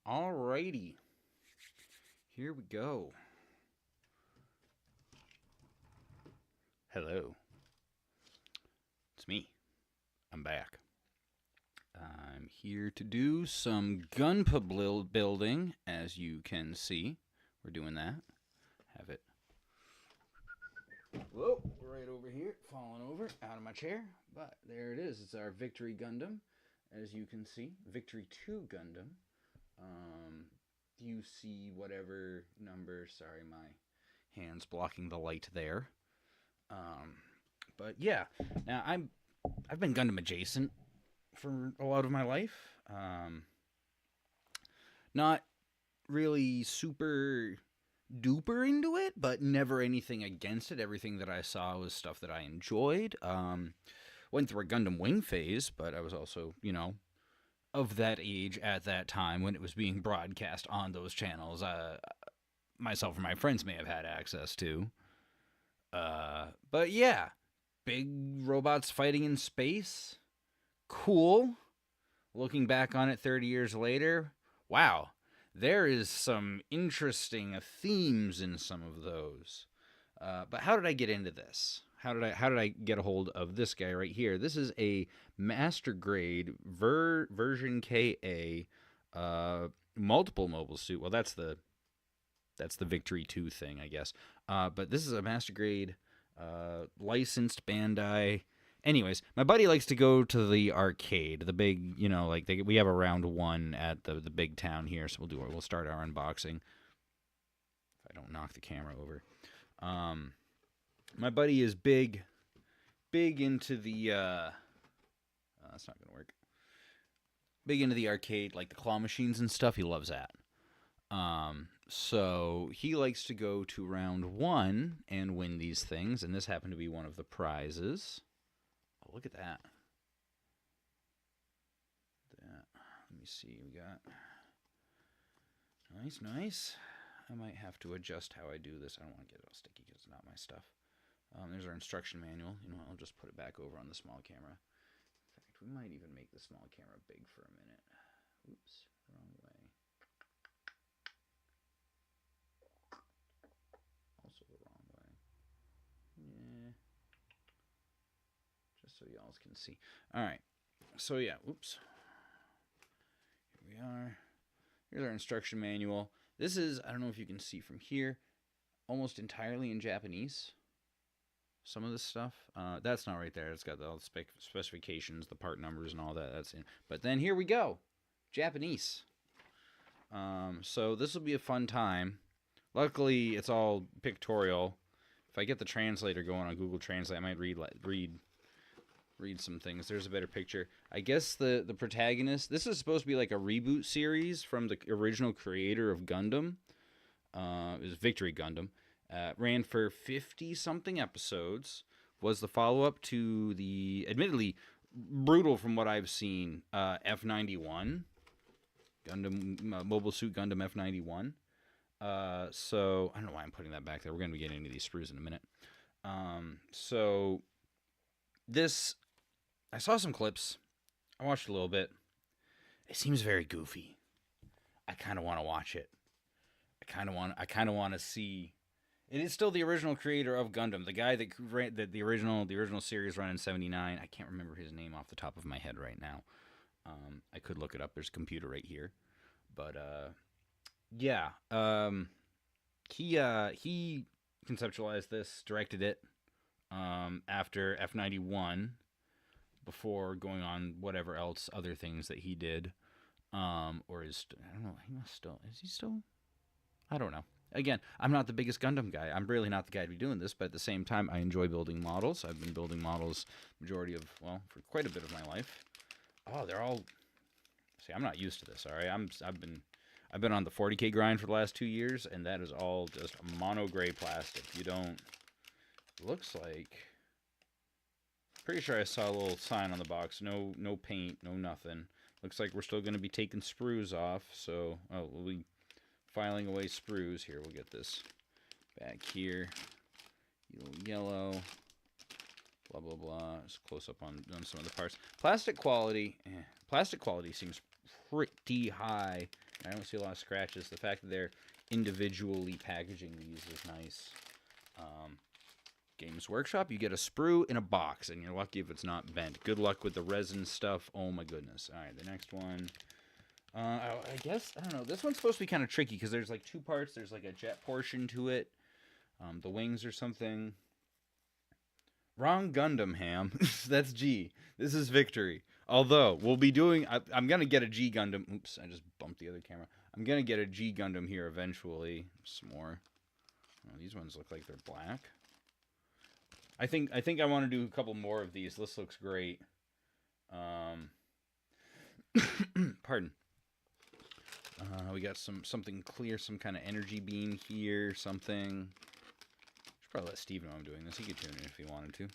Alrighty, here we go. Hello, it's me. I'm back. I'm here to do some Gunpla building, as you can see. We're doing that. Have it. Whoa, right over here, falling over out of my chair. But there it is. It's our Victory Gundam, as you can see. Victory 2 Gundam. You see whatever number. Sorry, my hand's blocking the light there. But yeah, now I've been Gundam adjacent for a lot of my life. Not really super duper into it, but never anything against it. Everything that I saw was stuff that I enjoyed. Went through a Gundam Wing phase, but I was also, of that age at that time when it was being broadcast on those channels. Myself and my friends may have had access to. But yeah, big robots fighting in space. Cool. Looking back on it 30 years later, wow, there is some interesting themes in some of those. But how did I get into this? How did I get a hold of this guy right here? This is a master grade version KA multiple mobile suit. Well, that's the Victory 2 thing, I guess. But this is a master grade licensed Bandai. Anyways, my buddy likes to go to the arcade, the big, we have a round one at the big town here, so we'll start our unboxing. If I don't knock the camera over. My buddy is big into the, that's not gonna work. Big into the arcade, like the claw machines and stuff. He loves that. So he likes to go to round one and win these things, and this happened to be one of the prizes. Oh, look at that. Let me see. We got nice. I might have to adjust how I do this. I don't want to get it all sticky because it's not my stuff. There's our instruction manual. I'll just put it back over on the small camera. In fact, we might even make the small camera big for a minute. Oops, wrong way. Also the wrong way. Yeah. Just so y'all can see. Alright. So yeah, oops. Here we are. Here's our instruction manual. This is, I don't know if you can see from here, almost entirely in Japanese. Some of this stuff. That's not right there. It's got all the specifications, the part numbers, and all that. That's in. But then here we go. Japanese. So this will be a fun time. Luckily, it's all pictorial. If I get the translator going on Google Translate, I might read some things. There's a better picture. I guess the protagonist, this is supposed to be like a reboot series from the original creator of Gundam. It was Victory Gundam. Ran for 50-something episodes. Was the follow-up to the, admittedly, brutal from what I've seen, F91. Gundam, Mobile Suit Gundam F91. So, I don't know why I'm putting that back there. We're going to be getting into these sprues in a minute. So, this, I saw some clips. I watched a little bit. It seems very goofy. I kind of want to watch it. I kind of want to see. It is still the original creator of Gundam, the guy that ran the original series run in '79. I can't remember his name off the top of my head right now. I could look it up. There's a computer right here, but yeah. He conceptualized this, directed it after F91, before going on whatever else other things that he did, or is, I don't know. He must still, is he still? I don't know. Again, I'm not the biggest Gundam guy. I'm really not the guy to be doing this, but at the same time, I enjoy building models. I've been building models majority of, well, for quite a bit of my life. Oh, they're all, see, I'm not used to this, all right? I've been on the 40K grind for the last 2 years, and that is all just mono gray plastic. You don't, looks like, pretty sure I saw a little sign on the box. No paint, no nothing. Looks like we're still going to be taking sprues off, so, oh, we'll be filing away sprues. Here, we'll get this back here. Yellow. Blah, blah, blah. Just close up on some of the parts. Plastic quality seems pretty high I don't see a lot of scratches. The fact that they're individually packaging these is nice. Games Workshop, you get a sprue in a box, and you're lucky if it's not bent. Good luck with the resin stuff. Oh my goodness. All right, the next one. I guess, I don't know. This one's supposed to be kind of tricky because there's like two parts. There's like a jet portion to it. The wings or something. Wrong Gundam, Ham. That's G. This is Victory. Although, we'll be doing... I'm going to get a G Gundam. Oops, I just bumped the other camera. I'm going to get a G Gundam here eventually. Some more. Oh, these ones look like they're black. I think I want to do a couple more of these. This looks great. Pardon. We got something clear, some kind of energy beam here, something. Should probably let Steve know I'm doing this. He could tune in if he wanted to.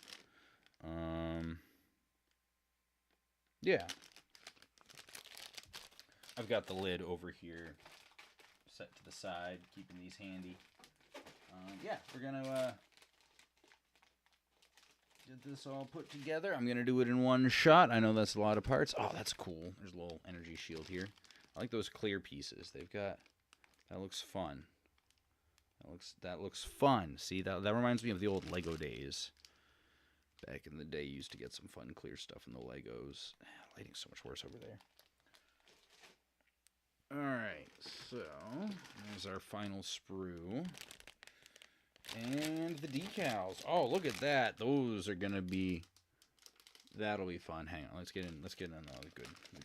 Yeah. I've got the lid over here set to the side, keeping these handy. Yeah, we're gonna get this all put together. I'm gonna do it in one shot. I know that's a lot of parts. Oh, that's cool. There's a little energy shield here. I like those clear pieces. They've got... That looks fun. That looks fun. See, that reminds me of the old Lego days. Back in the day, you used to get some fun clear stuff in the Legos. Lighting's so much worse over there. Alright, so there's our final sprue. And the decals. Oh, look at that. Those are gonna be... That'll be fun. Hang on, let's get in another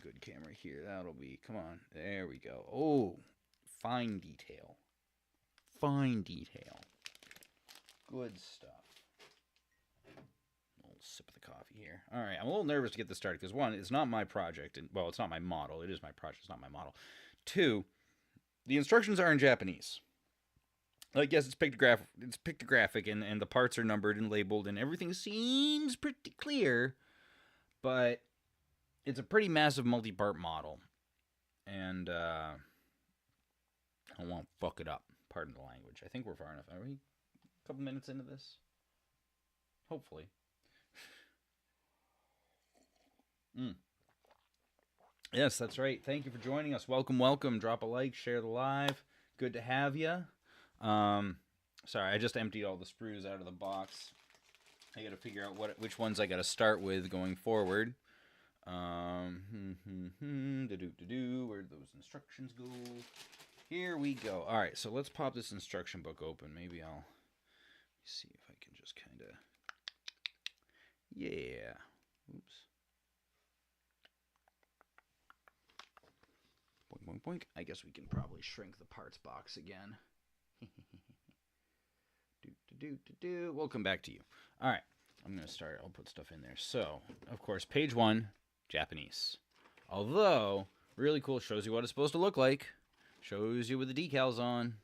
good camera here. That'll be... Come on. There we go. Oh, fine detail. Fine detail. Good stuff. A little sip of the coffee here. Alright, I'm a little nervous to get this started, because one, it's not my project. And, well, it's not my model. It is my project. It's not my model. Two, the instructions are in Japanese. Like, yes, it's pictographic, and the parts are numbered and labeled, and everything seems pretty clear, but it's a pretty massive multi-part model, and I don't want to fuck it up. Pardon the language. I think we're far enough. Are we a couple minutes into this? Hopefully. Yes, that's right. Thank you for joining us. Welcome, welcome. Drop a like, share the live. Good to have you. Sorry, I just emptied all the sprues out of the box. I got to figure out which ones I got to start with going forward. Where'd those instructions go? Here we go. All right, so let's pop this instruction book open. Maybe I'll see if I can just kind of... Yeah. Oops. Boink, boink, boink. I guess we can probably shrink the parts box again. We'll come back to you. All right, I'm going to start. I'll put stuff in there. So, of course, page 1, Japanese. Although, really cool. Shows you what it's supposed to look like. Shows you with the decals on.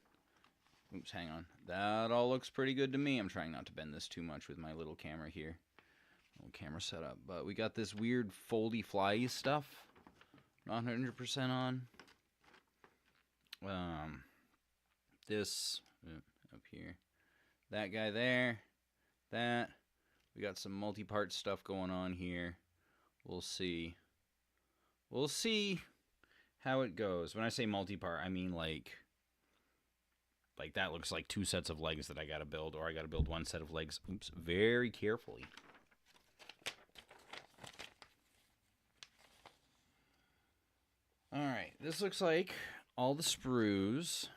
Oops, hang on. That all looks pretty good to me. I'm trying not to bend this too much with my little camera here. Little camera setup. But we got this weird foldy fly stuff. Not 100% on. This up here. That guy there. That. We got some multi-part stuff going on here. We'll see. We'll see how it goes. When I say multi-part, I mean like that looks like 2 sets of legs that I gotta build, or I gotta build 1 set of legs. Oops, very carefully. Alright, this looks like all the sprues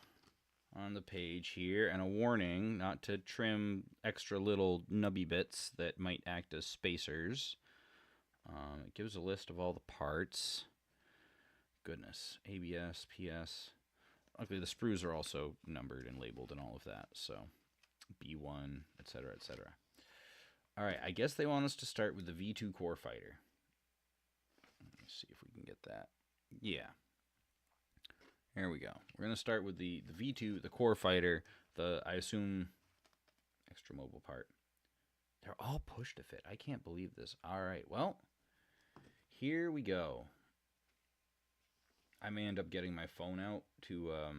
on the page here, and a warning not to trim extra little nubby bits that might act as spacers. It gives a list of all the parts. Goodness, ABS, PS. Luckily, the sprues are also numbered and labeled and all of that, so B1, etc., etc. All right, I guess they want us to start with the V2 Core Fighter. Let me see if we can get that. Yeah. There we go. We're going to start with the V2, the Core Fighter, I assume, extra mobile part. They're all pushed to fit. I can't believe this. All right, well, here we go. I may end up getting my phone out to, oh,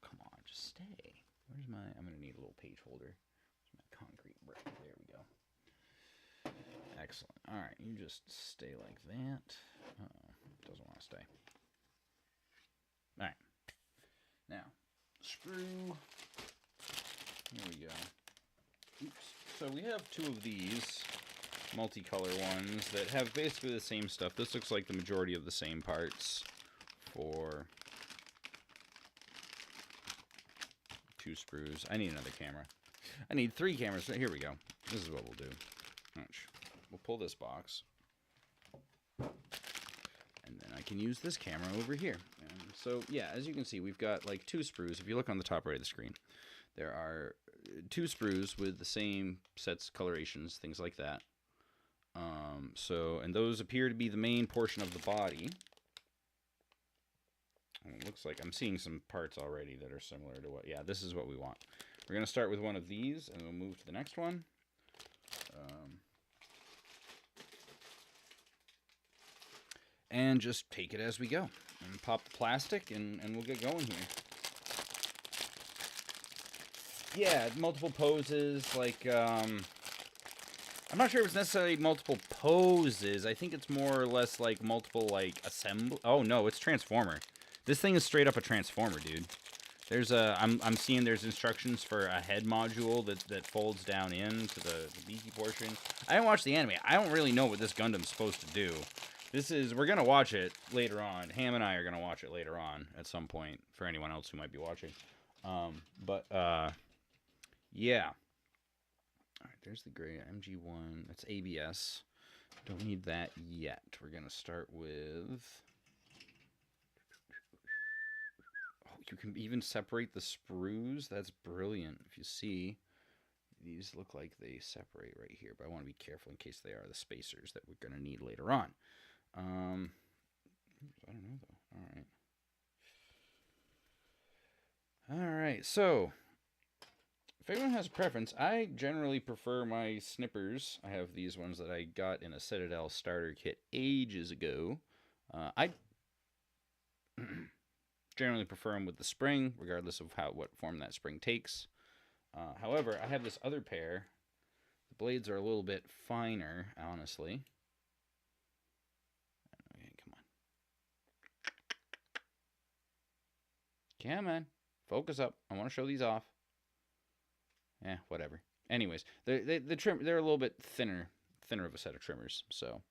come on, just stay. Where's my, I'm going to need a little page holder. Where's my concrete brick? There we go. Excellent. All right, you just stay like that. Uh-oh, doesn't want so we have two of these multicolor ones that have basically the same stuff. This looks like the majority of the same parts for 2 sprues. I need another camera. I need 3 cameras. Here we go. This is what we'll do. We'll pull this box. And then I can use this camera over here. And so, yeah, as you can see, we've got like 2 sprues. If you look on the top right of the screen, there are 2 sprues with the same sets, colorations, things like that. And those appear to be the main portion of the body. And it looks like I'm seeing some parts already that are similar to what... Yeah, this is what we want. We're going to start with one of these, and we'll move to the next one. And just take it as we go. And pop the plastic, and we'll get going here. Yeah, multiple poses, like... I'm not sure if it's necessarily multiple poses. I think it's more or less like multiple, like, assemble... Oh, no, it's Transformer. This thing is straight up a Transformer, dude. There's a... I'm seeing there's instructions for a head module that folds down into the beaky portion. I didn't watch the anime. I don't really know what this Gundam's supposed to do. This is... We're gonna watch it later on. Ham and I are gonna watch it later on at some point for anyone else who might be watching. Yeah. Alright, there's the gray MG1. That's ABS. Don't need that yet. We're going to start with... Oh, you can even separate the sprues. That's brilliant. If you see, these look like they separate right here. But I want to be careful in case they are the spacers that we're going to need later on. I don't know, though. Alright, so... If anyone has a preference, I generally prefer my snippers. I have these ones that I got in a Citadel starter kit ages ago. I generally prefer them with the spring, regardless of what form that spring takes. However, I have this other pair. The blades are a little bit finer, honestly. Okay, come on. Focus up. I want to show these off. Whatever. Anyways, the trim, they're a little bit thinner of a set of trimmers. So,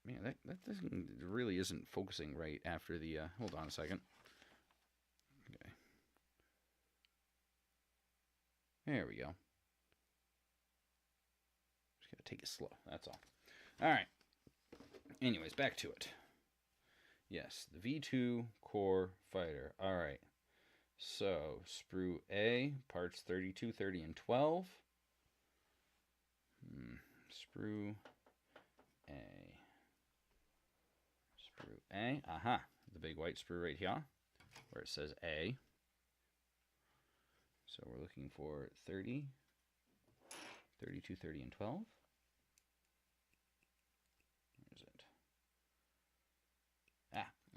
man, that thing really isn't focusing right after the. Hold on a second. Okay. There we go. Just gotta take it slow. That's all. All right. Anyways, back to it. Yes, the V2 Core Fighter. All right. So, sprue A, parts 32, 30, and 12. Sprue A. Sprue A. Aha. The big white sprue right here, where it says A. So, we're looking for 30, 32, 30, and 12. Where is it?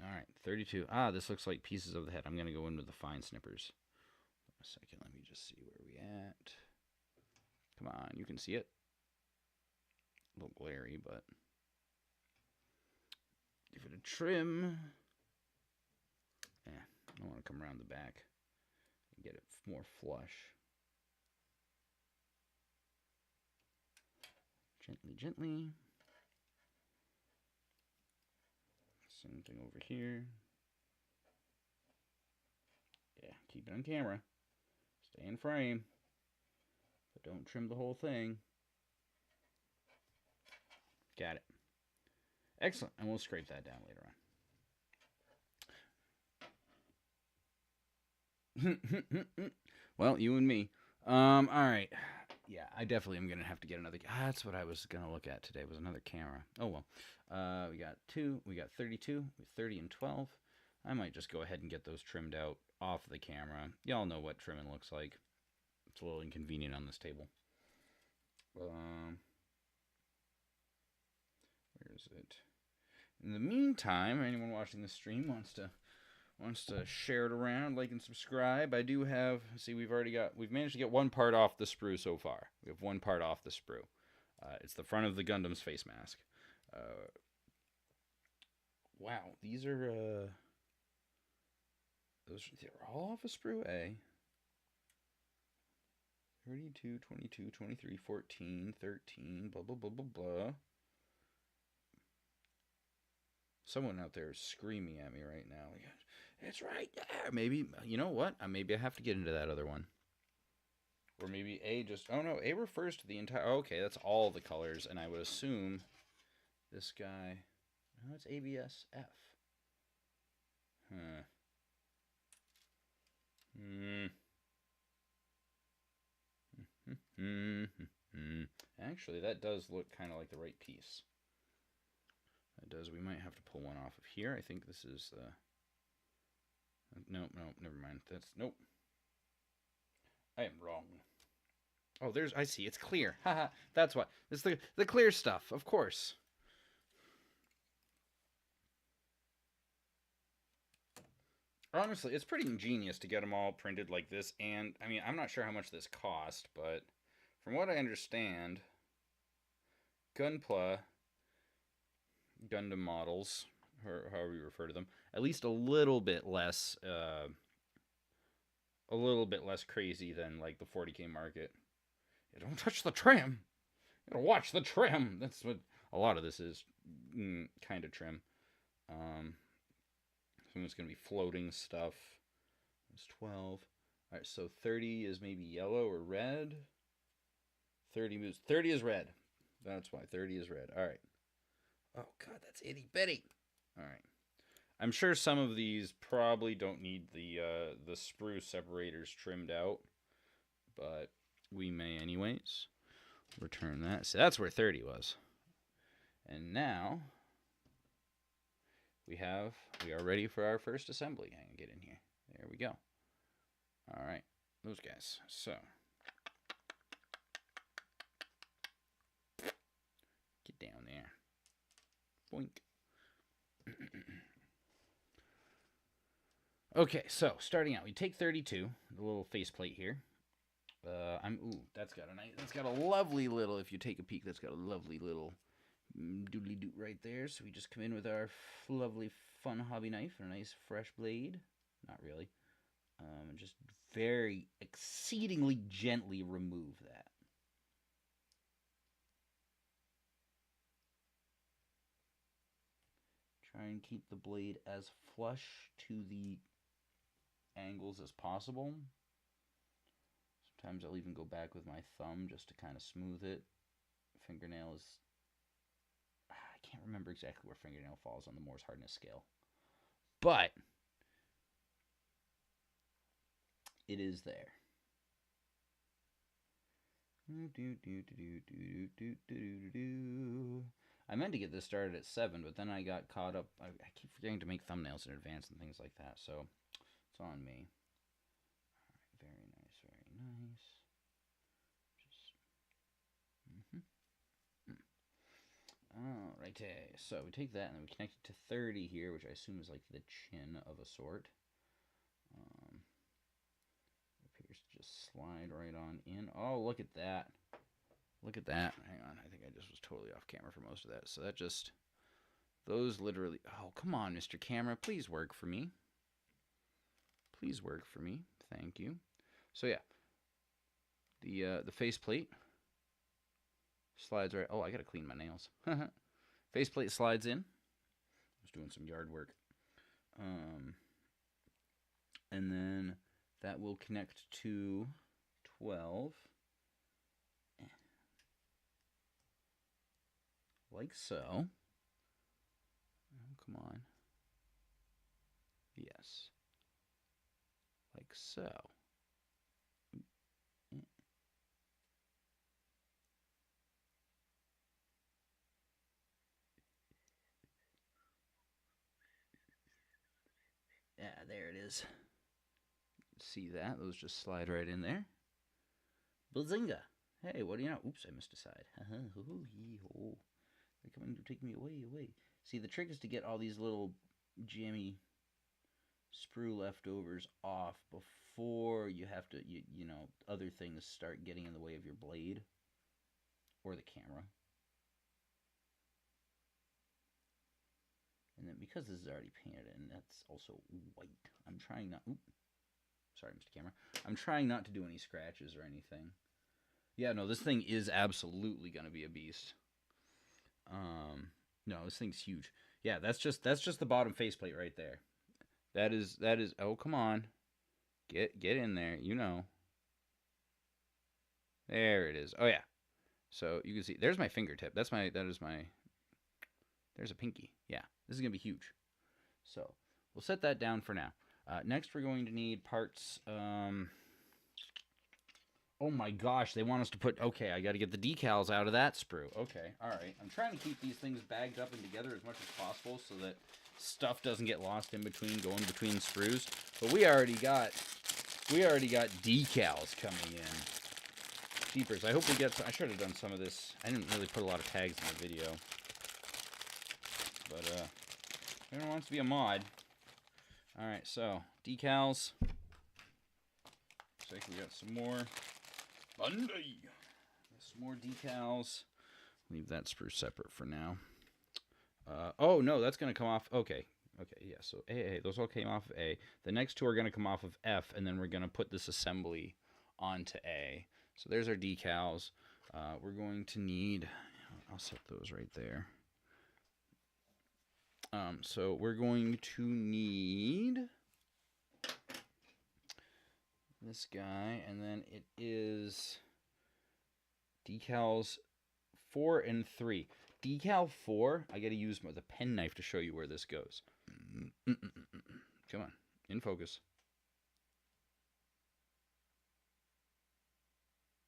Alright, 32. This looks like pieces of the head. I'm going to go in with the fine snippers. A second, let me just see where we at. Come on, you can see it. A little glary, but... Give it a trim. I want to come around the back and get it more flush. Gently, gently. Same thing over here. Yeah, keep it on camera. Stay in frame. But don't trim the whole thing. Got it. Excellent. And we'll scrape that down later on. Well, you and me. Alright. Yeah, I definitely am going to have to get another... that's what I was going to look at today, was another camera. Oh, well. We got 2, we got 32, 30, and 12. I might just go ahead and get those trimmed out off the camera. Y'all know what trimming looks like. It's a little inconvenient on this table. Where is it? In the meantime, anyone watching the stream wants to share it around, like and subscribe. I do have, see, we've managed to get one part off the sprue so far. We have one part off the sprue. It's the front of the Gundam's face mask. Wow, these are, they're all off a sprue A. 32, 22, 23, 14, 13, blah, blah, blah, blah, blah. Someone out there is screaming at me right now. It's right there. Maybe, you know what? Maybe I have to get into that other one. Or maybe A just... Oh, no. A refers to the entire... Okay, that's all the colors. And I would assume this guy... No, it's ABS-F. Huh. Actually, that does look kind of like the right piece. That does. We might have to pull one off of here. I think this is the... Nope, never mind. That's... Nope. I am wrong. Oh, there's... I see. It's clear. Haha. That's what. It's the clear stuff, of course. Honestly, it's pretty ingenious to get them all printed like this. And, I mean, I'm not sure how much this cost, but from what I understand, Gunpla Gundam models, or however you refer to them, at least a little bit less crazy than like the 40K market. You don't touch the trim. You gotta watch the trim. That's what a lot of this is, kind of trim. Some of it's gonna be floating stuff. It's 12. All right, so 30 is maybe yellow or red. 30 moves. 30 is red. That's why 30 is red. All right. Oh, God, that's itty bitty. All right. I'm sure some of these probably don't need the sprue separators trimmed out, but we may anyways. Return that. So that's where 30 was. And now we are ready for our first assembly. Hang on, get in here. There we go. All right, those guys. So get down there. Boink. Okay, so starting out, we take 32, the little faceplate here. That's got a lovely little, if you take a peek, that's got a lovely little doodly doot right there. So we just come in with our lovely fun hobby knife and a nice fresh blade. Not really. And just very exceedingly gently remove that. Try and keep the blade as flush to the angles as possible. Sometimes I'll even go back with my thumb just to kind of smooth it. Fingernail is... I can't remember exactly where fingernail falls on the Morse hardness scale. But it is there. I meant to get this started at 7, but then I got caught up. I keep forgetting to make thumbnails in advance and things like that, so it's on me. All right, very nice, very nice. Alrighty, so we take that and then we connect it to 30 here, which I assume is like the chin of a sort. It appears to just slide right on in. Oh, look at that. Look at that. Hang on, I think I just was totally off camera for most of that. So that just, those literally, oh, come on, Mr. Camera, please work for me. Please work for me. Thank you. So yeah, the faceplate slides right. Oh, I gotta clean my nails. Faceplate slides in. I was doing some yard work. And then that will connect to 12. Like so. Oh, come on. Yes. Like so. Yeah, there it is. See that? Those just slide right in there. Bazinga! Hey, what do you know? Oops, I missed a side. They're coming to take me away. See, the trick is to get all these little jammy sprue leftovers off before you have to, you know, other things start getting in the way of your blade or the camera. And then because this is already painted and that's also white, I'm trying not... Oops. Sorry, Mr. Camera. I'm trying not to do any scratches or anything. Yeah, no, this thing is absolutely gonna be a beast. No, this thing's huge. Yeah, that's just the bottom faceplate right there. That is. Oh, come on, get in there. You know. There it is. Oh yeah. So you can see. There's my fingertip. That is my. There's a pinky. Yeah, this is gonna be huge. So we'll set that down for now. Next, we're going to need parts. Oh my gosh, they want us to put... Okay, I got to get the decals out of that sprue. Okay, all right. I'm trying to keep these things bagged up and together as much as possible so that stuff doesn't get lost in between, going between sprues. But we already got decals coming in. Jeepers, I hope we get... I should have done some of this. I didn't really put a lot of tags in the video. But, everyone wants to be a mod. All right, so, decals. Looks like we got some more... Monday. Some more decals. Leave that sprue separate for now. Oh no, that's gonna come off. Okay, yeah. So A, those all came off of A. The next two are gonna come off of F, and then we're gonna put this assembly onto A. So there's our decals. We're going to need. I'll set those right there. So we're going to need this guy, and then it is decals 4 and 3. Decal 4, I gotta use the penknife to show you where this goes. Come on, in focus.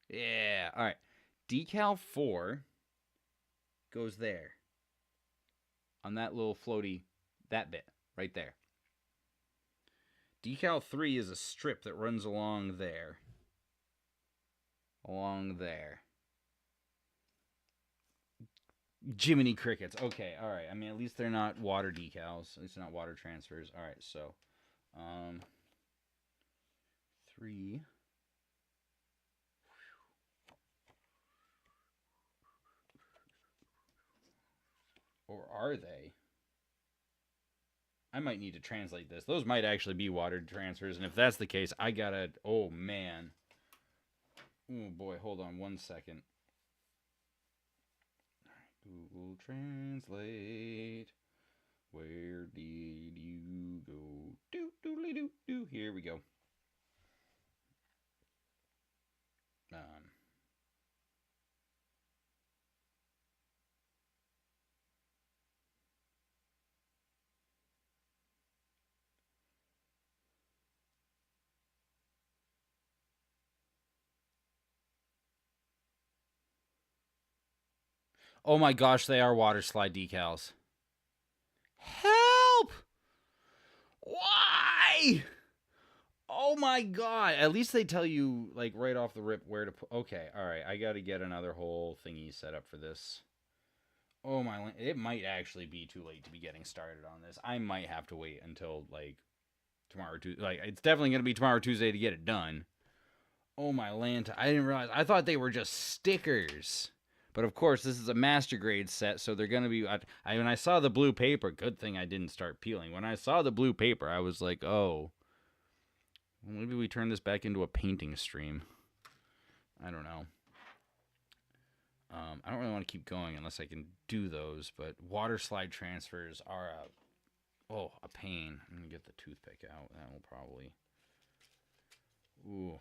Yeah, all right. Decal 4 goes there. On that little floaty, that bit, right there. Decal 3 is a strip that runs along there. Along there. Jiminy Crickets. Okay, alright. I mean, at least they're not water decals. At least they're not water transfers. Alright, so. 3. Or are they? I might need to translate this. Those might actually be water transfers, and if that's the case, I gotta... Oh, man. Oh, boy. Hold on 1 second. Google Translate. Where did you go? Do. Here we go. Oh my gosh, they are water slide decals. Help! Why? Oh my god. At least they tell you, like, right off the rip where to put... Okay, alright. I gotta get another whole thingy set up for this. Oh my... It might actually be too late to be getting started on this. I might have to wait until, like, tomorrow or Tuesday. Like, it's definitely gonna be tomorrow or Tuesday to get it done. Oh my Lanta. I didn't realize... I thought they were just stickers. But of course, this is a master grade set, so they're going to be... when I saw the blue paper, good thing I didn't start peeling. When I saw the blue paper, I was like, oh, maybe we turn this back into a painting stream. I don't know. I don't really want to keep going unless I can do those, but water slide transfers are a pain. I'm going to get the toothpick out. That will probably... Ooh.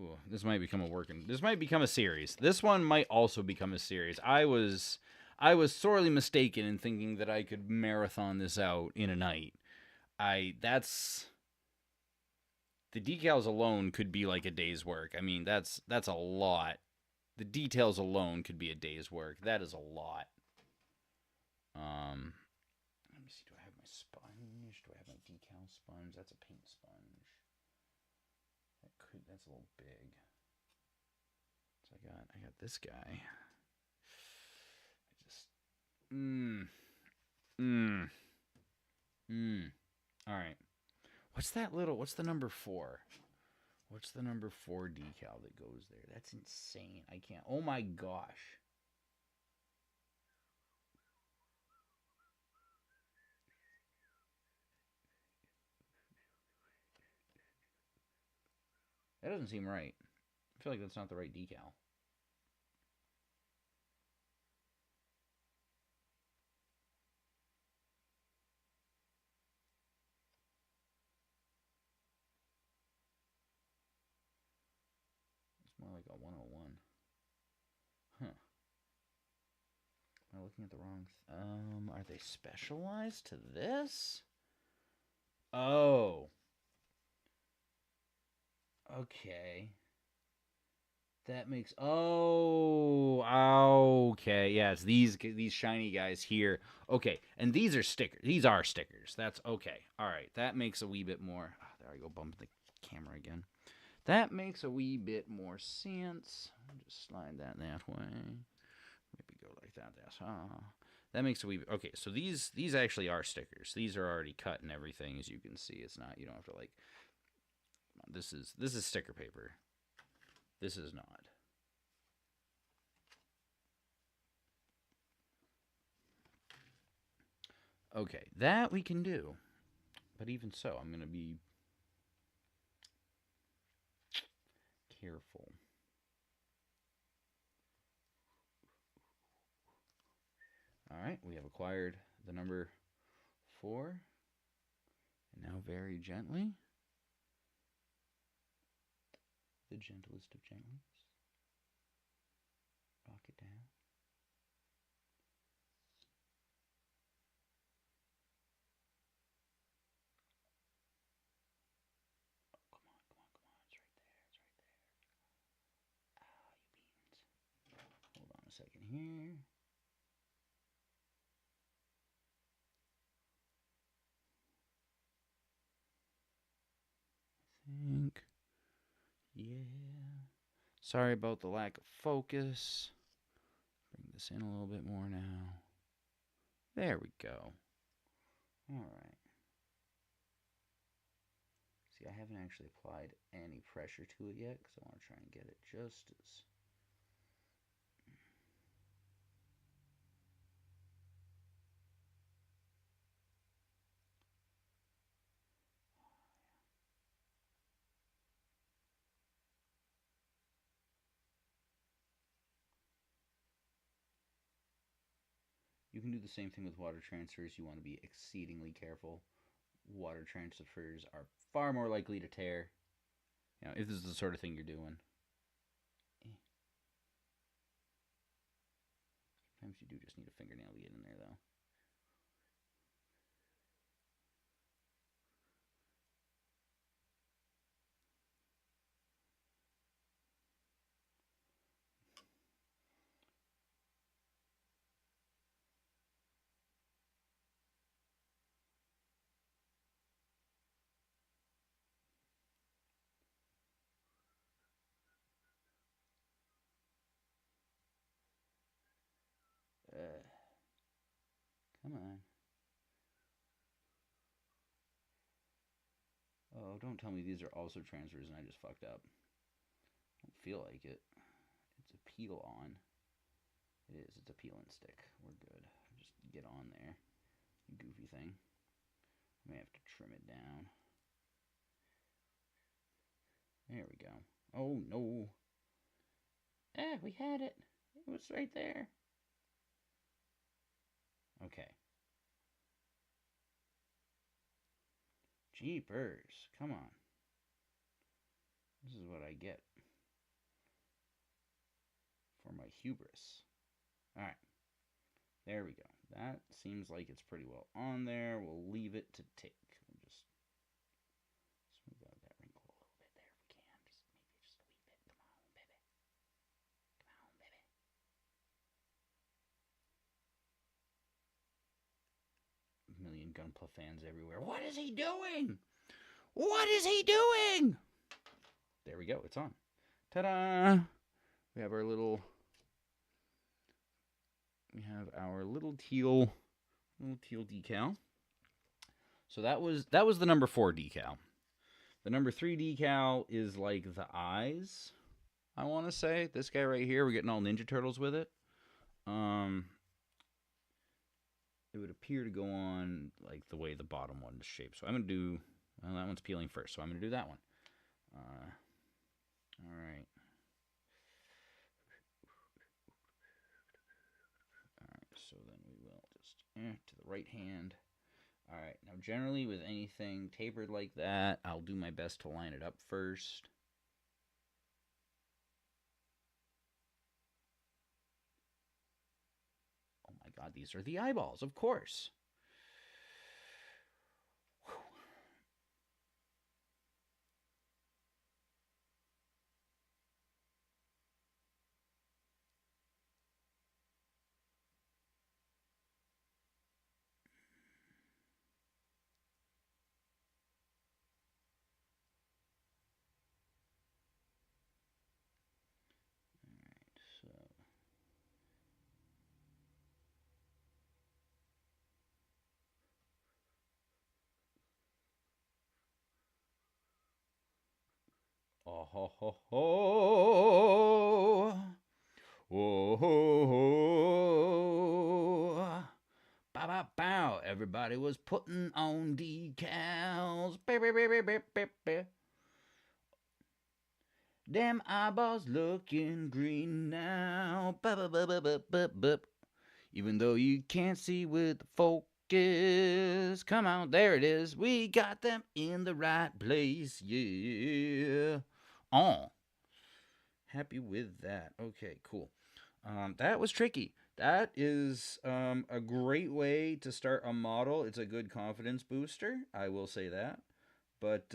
Ooh, this might become a series. This one might also become a series. I was sorely mistaken in thinking that I could marathon this out in a night. The decals alone could be like a day's work. I mean, that's a lot. The details alone could be a day's work. That is a lot. Let me see. Do I have my sponge? Do I have my decal sponge? That's a paint sponge. That's a little big. So I got this guy. All right. What's the number 4? What's the number 4 decal that goes there? That's insane. I can't. Oh my gosh. That doesn't seem right. I feel like that's not the right decal. It's more like a 101. Huh. Am I looking at the wrong... are they specialized to this? Oh. Okay. That makes... Oh. Okay. Yeah, it's these shiny guys here. Okay. And these are stickers. These are stickers. That's okay. All right. That makes a wee bit more... Oh, there I go. Bump the camera again. That makes a wee bit more sense. I'll just slide that way. Maybe go like that. That makes a wee bit... Okay, so these actually are stickers. These are already cut and everything, as you can see. It's not... You don't have to, like... This is sticker paper. This is not. Okay, that we can do. But even so, I'm going to be careful. All right, we have acquired the number 4. And now very gently, the gentlest of gentlest, rock it down. Oh, come on, it's right there, Ah, you beans. Hold on a second here. I think, yeah. Sorry about the lack of focus. Bring this in a little bit more now. There we go. All right. See, I haven't actually applied any pressure to it yet because I want to try and get it just as... You can do the same thing with water transfers. You want to be exceedingly careful. Water transfers are far more likely to tear. You know, if this is the sort of thing you're doing. Sometimes you do just need a fingernail to get in there, though. Come on. Oh, don't tell me these are also transfers and I just fucked up. I don't feel like it. It's a peel on. It is. It's a peel and stick. We're good. Just get on there. You goofy thing. I may have to trim it down. There we go. Oh, no. We had it. It was right there. Okay. Jeepers. Come on. This is what I get for my hubris. Alright. There we go. That seems like it's pretty well on there. We'll leave it to take. We'll just smooth out that wrinkle a little bit there if we can. Just maybe just a wee bit. Come on, baby. Come on, baby. A million Gunpla fans everywhere. What is he doing? What is he doing? There we go. It's on. Ta-da! We have our little teal decal. So that was the number 4 decal. The number 3 decal is like the eyes, I want to say. This guy right here, we're getting all Ninja Turtles with it. It would appear to go on like the way the bottom one is shaped. So I'm going to do, well, that one's peeling first, so I'm going to do that one. All right. to the right hand. All right, now generally with anything tapered like that, I'll do my best to line it up first. Oh my god, these are the eyeballs, of course. Oh ho ho ho! Oh ho ho! Bow bow bow! Everybody was putting on decals. Damn eyeballs looking green now. Even though you can't see with the focus. Come on, there it is. We got them in the right place. Yeah. Oh. Happy with that. Okay, cool. That was tricky. That is a great way to start a model. It's a good confidence booster. I will say that. But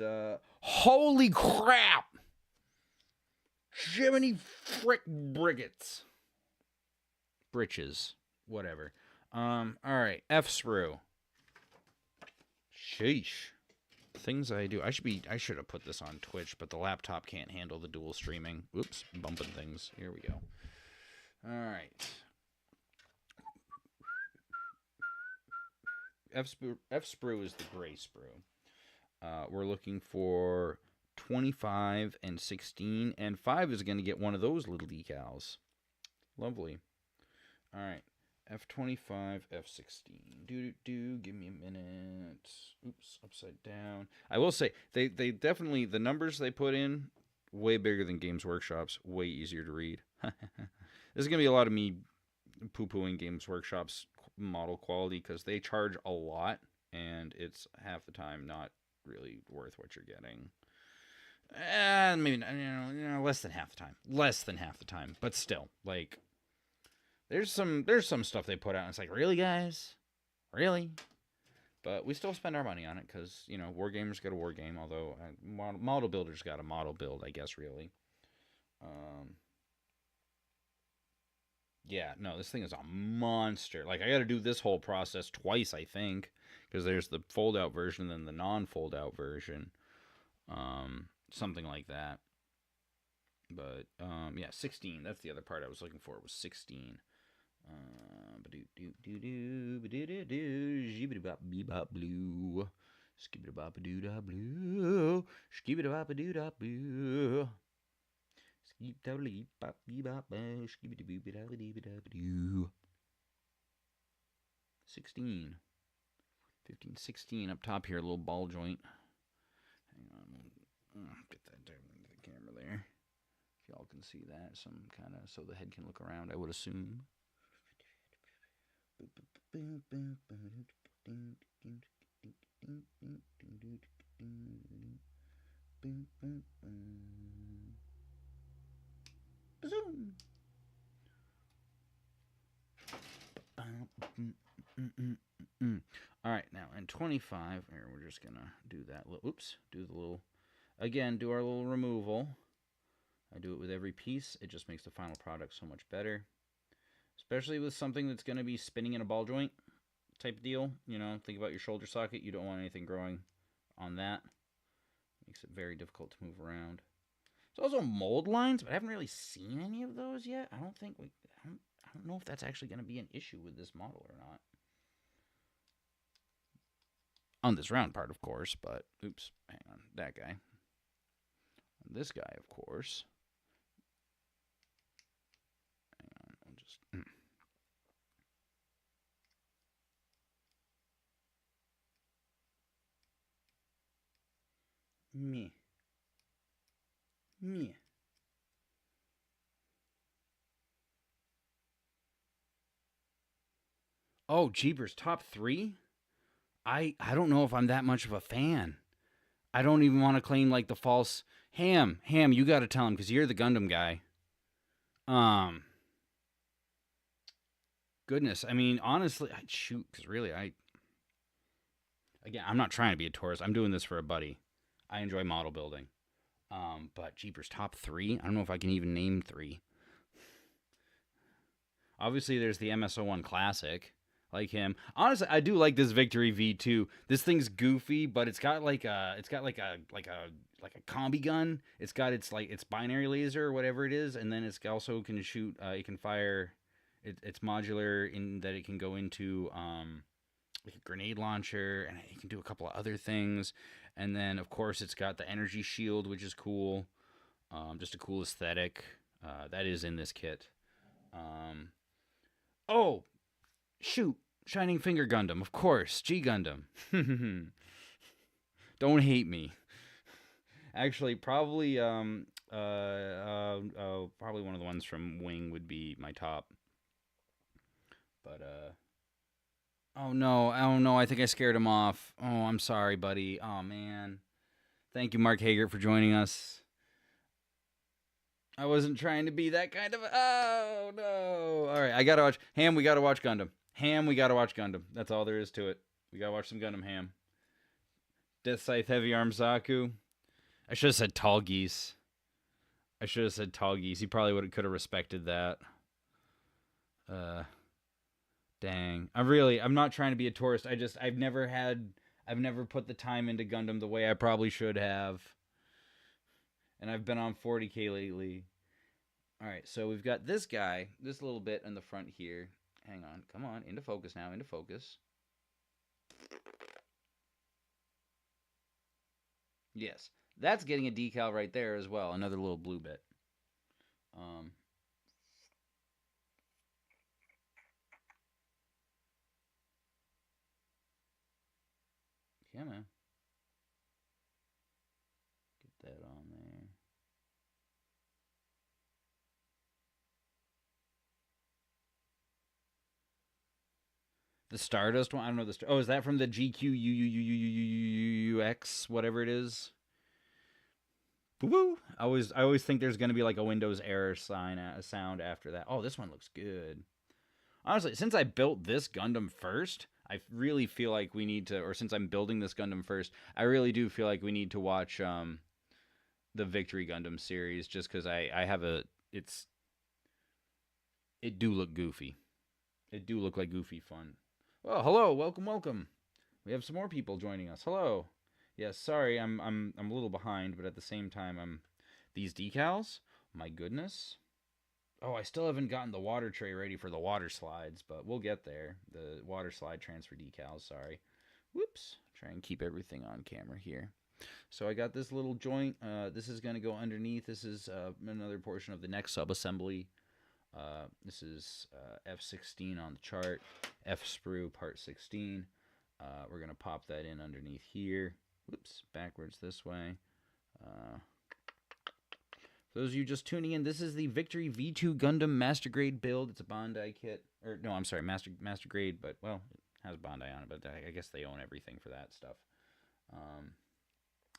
holy crap! Jiminy frick briggets. Britches. Whatever. Alright. F-Sprue. Sheesh. Things I do. I should have put this on Twitch, but the laptop can't handle the dual streaming. Oops. Bumping things. Here we go. Alright. F-Sprue is the gray sprue. We're looking for 25 and 16, and 5 is going to get one of those little decals. Lovely. All right, F25, F16. Give me a minute. Oops, upside down. I will say, they definitely, the numbers they put in, way bigger than Games Workshop's, way easier to read. This is going to be a lot of me poo-pooing Games Workshop's model quality, because they charge a lot, and it's half the time not really worth what you're getting. Maybe less than half the time, but still, like, there's some stuff they put out and it's like, really, guys, really? But we still spend our money on it because, you know, war gamers got a war game, although model builders got a model build, I guess, really. Yeah, no, this thing is a monster. Like, I got to do this whole process twice, I think, because there's the fold-out version and then the non-fold-out version. Something like that. But, yeah, 16. That's the other part I was looking for, was 16. Blue. Skibidi-bop-a-doo-da-blue. Skibidi-bop-a-doo-da-blue. 16. 15, 16 up top here, a little ball joint. Hang on. Get that down into the camera there. If y'all can see that, some kind of, so the head can look around, I would assume. Zoom. All right, now in 25, here we're just gonna do that. Do the little, again, do our little removal. I do it with every piece. It just makes the final product so much better, especially with something that's gonna be spinning in a ball joint type of deal. You know, think about your shoulder socket. You don't want anything growing on that. Makes it very difficult to move around. There's also mold lines, but I haven't really seen any of those yet. I don't know if that's actually going to be an issue with this model or not. On this round part, of course, but oops, hang on, that guy. On this guy, of course. Hang on, I'll just. Me. Oh, Jeepers, top 3? I don't know if I'm that much of a fan. I don't even want to claim like the false Ham. Ham, you got to tell him because you're the Gundam guy. Um, Goodness, I mean, honestly, I shoot because really, again, I'm not trying to be a tourist. I'm doing this for a buddy. I enjoy model building. But Jeepers, top 3? I don't know if I can even name 3. Obviously, there's the MSO1 Classic. Like him. Honestly, I do like this Victory V2. This thing's goofy, but it's got like a combi gun. It's got its binary laser or whatever it is, and then it's also can shoot. It can fire. It's modular in that it can go into like a grenade launcher, and it can do a couple of other things. And then of course it's got the energy shield, which is cool. Just a cool aesthetic. That is in this kit. Oh, shoot. Shining Finger Gundam, of course. G Gundam. Don't hate me. Actually, probably probably one of the ones from Wing would be my top. But oh no, I think I scared him off. Oh, I'm sorry, buddy. Oh man. Thank you, Mark Hager, for joining us. I wasn't trying to be that kind of. Oh no! All right, I gotta watch Ham. We gotta watch Gundam. Ham. We gotta watch Gundam. That's all there is to it. We gotta watch some Gundam. Ham. Death Scythe Heavy Arm Zaku. I should have said Tall Geese. He probably could have respected that. Dang. I'm not trying to be a tourist. I've never put the time into Gundam the way I probably should have. And I've been on 40K lately. All right, so we've got this guy, this little bit in the front here. Hang on, come on, into focus now, into focus. Yes, that's getting a decal right there as well, another little blue bit. Come on. Get that on there. The Stardust one? I don't know the. Oh, is that from the GQUUUUUX, whatever it is? Woo! I always think there's gonna be like a Windows error sign, a sound after that. Oh, this one looks good. Honestly, since I built this Gundam first, I really feel like we need to, or since I'm building this Gundam first, I really do feel like we need to watch the Victory Gundam series, just because I have it do look goofy. It do look like goofy fun. Well, hello, welcome. We have some more people joining us. Hello. Yes, sorry, I'm a little behind, but at the same time, these decals. My goodness. Oh, I still haven't gotten the water tray ready for the water slides, but we'll get there. The water slide transfer decals. Sorry. Whoops. Try and keep everything on camera here. So I got this little joint. This is going to go underneath. This is another portion of the next subassembly. This is F16 on the chart, F sprue part 16. We're going to pop that in underneath here. Whoops, backwards this way. For those of you just tuning in, this is the Victory V2 Gundam Master Grade build. It's a Bandai kit. Or, no, I'm sorry, Master Grade, but, well, it has Bandai on it, but I guess they own everything for that stuff.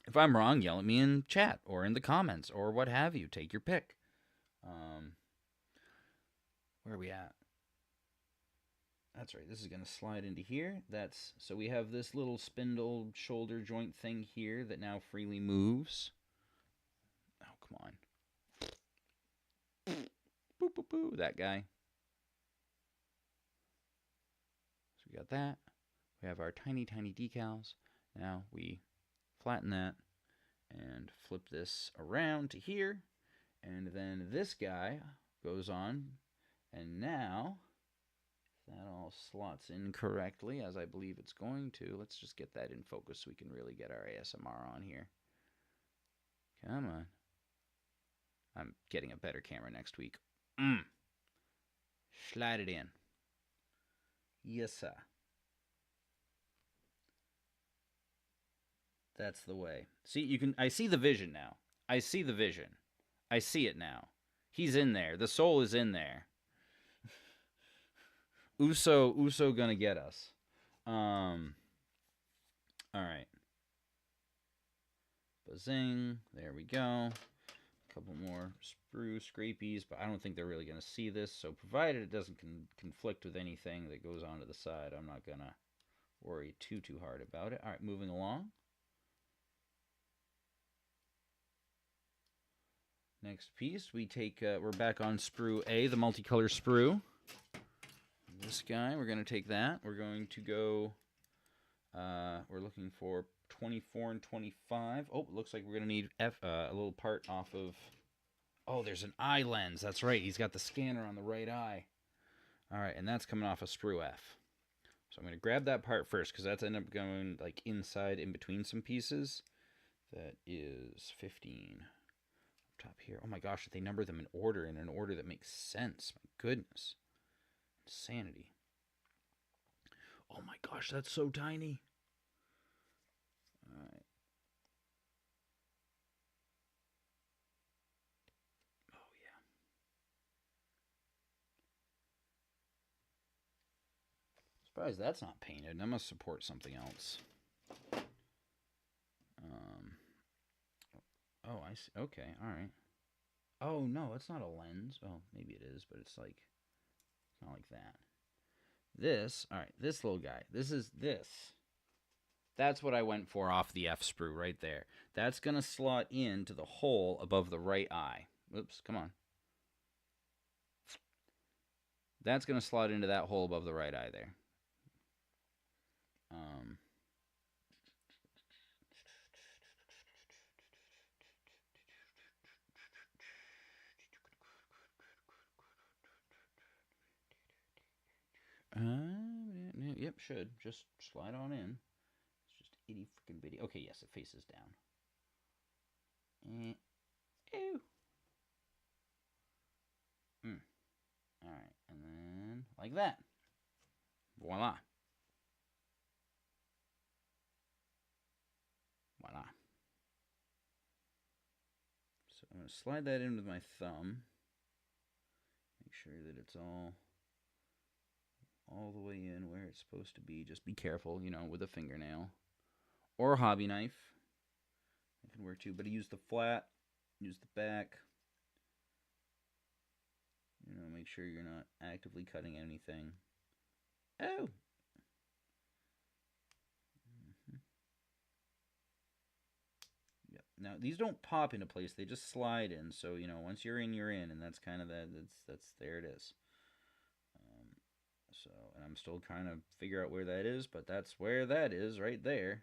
If I'm wrong, yell at me in chat or in the comments or what have you. Take your pick. Where are we at? That's right. This is going to slide into here. So we have this little spindle shoulder joint thing here that now freely moves. Oh, come on. Boop, boop, boop. That guy. So we got that. We have our tiny, tiny decals. Now we flatten that and flip this around to here. And then this guy goes on. And now, if that all slots in correctly, as I believe it's going to, let's just get that in focus so we can really get our ASMR on here. Come on. I'm getting a better camera next week. Slide it in. Yes, sir. That's the way. See, I see the vision now. I see the vision. I see it now. He's in there. The soul is in there. Uso gonna get us. All right. Bazing. There we go. A couple more sprue scrapies, but I don't think they're really gonna see this. So provided it doesn't conflict with anything that goes onto the side, I'm not gonna worry too hard about it. All right, moving along. Next piece, we take, we're back on sprue A, the multicolor sprue. This guy, we're going to take that. We're going to go, we're looking for 24 and 25. Oh, it looks like we're going to need a little part off of, oh, there's an eye lens. That's right, he's got the scanner on the right eye. All right, and that's coming off of sprue F. So I'm going to grab that part first, because that's ended up going, like, inside in between some pieces. That is 15. Top here. Oh my gosh, they number them in an order that makes sense. My goodness. Insanity. Oh my gosh, that's so tiny. Alright. Oh yeah. Surprised that's not painted. That must support something else. Oh, I see. Okay, alright. Oh, no, it's not a lens. Oh, maybe it is, but it's like, it's not like that. This, alright, this little guy. This. That's what I went for off the F sprue right there. That's going to slot into the hole above the right eye. Oops, come on. That's going to slot into that hole above the right eye there. Yep, should. Just slide on in. It's just itty freaking bitty. Okay, yes, it faces down. Ew. Alright, and then like that. Voila. Voila. So I'm going to slide that in with my thumb. Make sure that it's all the way in where it's supposed to be. Just be careful, you know, with a fingernail. Or a hobby knife. It can work too, but use the flat, use the back. You know, make sure you're not actively cutting anything. Oh! Yep. Now, these don't pop into place. They just slide in. So, you know, once you're in, and that's kind of that. That's there it is. So, and I'm still trying to figure out where that is, but that's where that is, right there.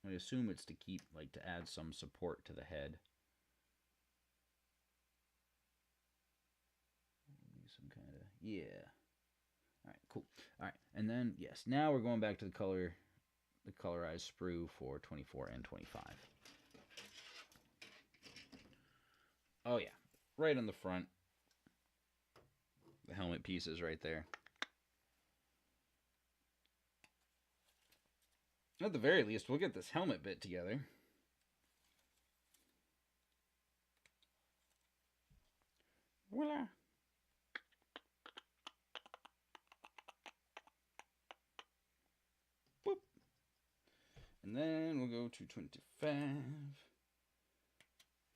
I assume it's to keep, like, to add some support to the head. Some kind of, yeah. All right, cool. All right, and then, yes, now we're going back to the colorized sprue for 24 and 25. Oh, yeah, right on the front. The helmet pieces right there. At the very least, we'll get this helmet bit together. Voila. Boop. And then we'll go to 25.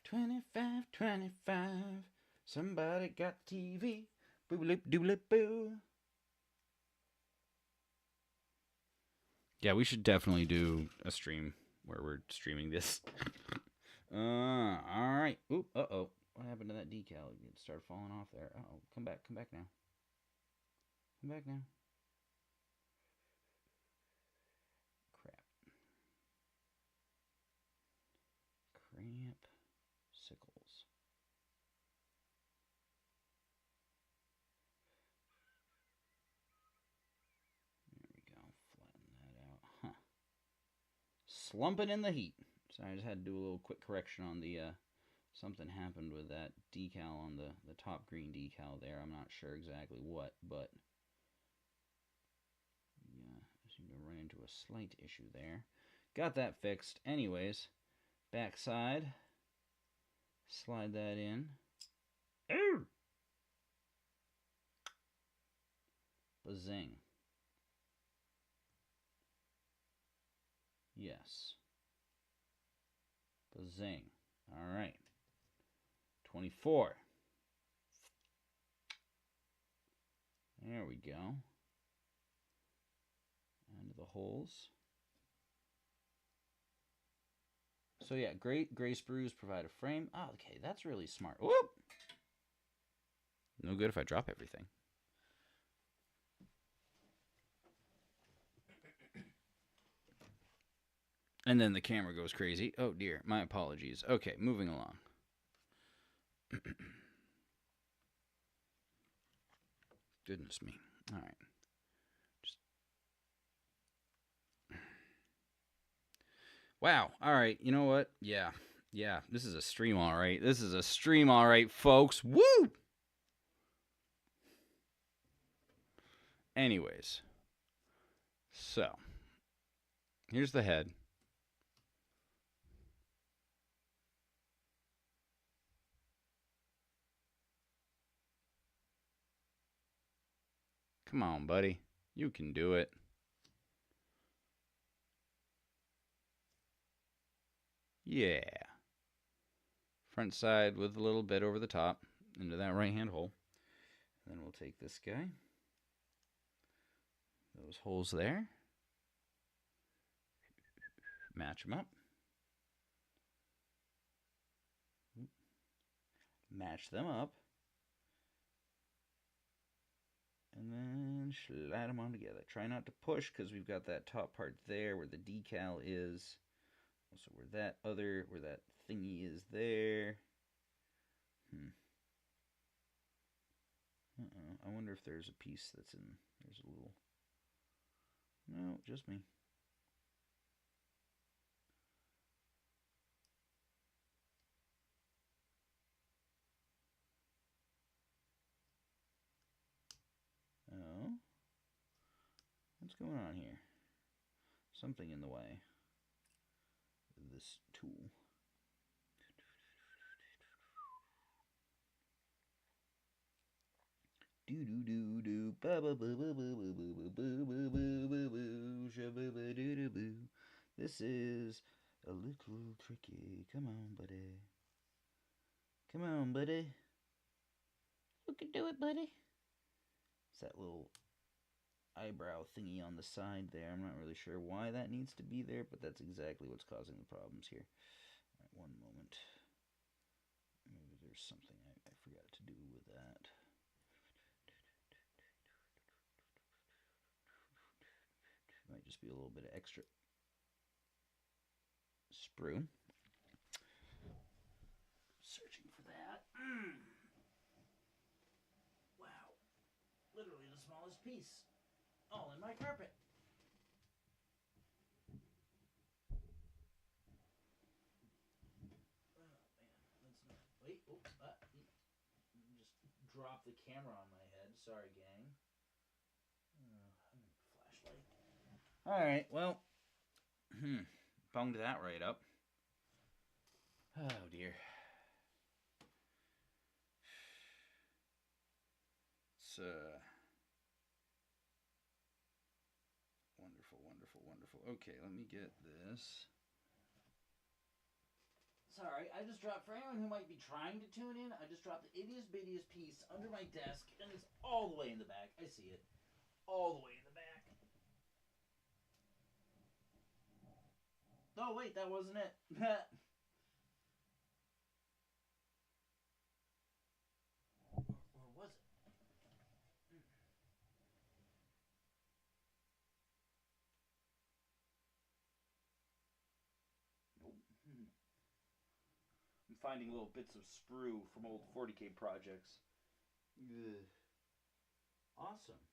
25, 25. Somebody got TV. Boo-loop-doo-loop-boo. Yeah, we should definitely do a stream where we're streaming this. Alright. Oop, uh-oh. What happened to that decal? It started falling off there. Uh-oh. Come back now. Come back now. Crap. Cramp sickles. There we go. Flatten that out. Huh. Slumping in the heat. So I just had to do a little quick correction on the, something happened with that decal on the top green decal there. I'm not sure exactly what, but yeah, I seem to run into a slight issue there. Got that fixed. Anyways, backside. Slide that in. Ooh! Bazing. Yes. Bazing. All right. 24. There we go. And the holes. So yeah, gray sprues provide a frame. Oh, okay, that's really smart. Whoop! No good if I drop everything. And then the camera goes crazy. Oh dear, my apologies. Okay, moving along. Goodness me. All right. Wow. All right. You know what? Yeah. Yeah. This is a stream, all right. This is a stream, all right, folks. Woo! Anyways. So. Here's the head. Come on, buddy. You can do it. Yeah. Front side with a little bit over the top into that right-hand hole. And then we'll take this guy. Those holes there. Match them up. Match them up. And then slide them on together. Try not to push because we've got that top part there where the decal is. Also where that thingy is there. I wonder if there's a piece that's in. There's a little. No, just me. Oh. What's going on here? Something in the way. This tool. Do do do do ba ba ba ba ba ba ba ba ba ba ba ba. This is a little tricky. Come on, buddy. Come on, buddy. You can do it, buddy. It's that little eyebrow thingy on the side there. I'm not really sure why that needs to be there, but that's exactly what's causing the problems here. All right, one moment. Maybe there's something I forgot to do with that. Might just be a little bit of extra sprue. Searching for that. Wow. Literally the smallest piece. All in my carpet. Oh, man. Let's not. Wait. Oops. Just dropped the camera on my head. Sorry, gang. Flashlight. Alright, well. Bunged that right up. Oh, dear. It's wonderful, wonderful, wonderful. Okay, let me get this. Sorry, I just dropped, for anyone who might be trying to tune in, I just dropped the ittiest bittiest piece under my desk, and it's all the way in the back. I see it. All the way in the back. Oh, wait, that wasn't it. Or was it? Nope. I'm finding little bits of sprue from old 40K projects. Ugh. Awesome.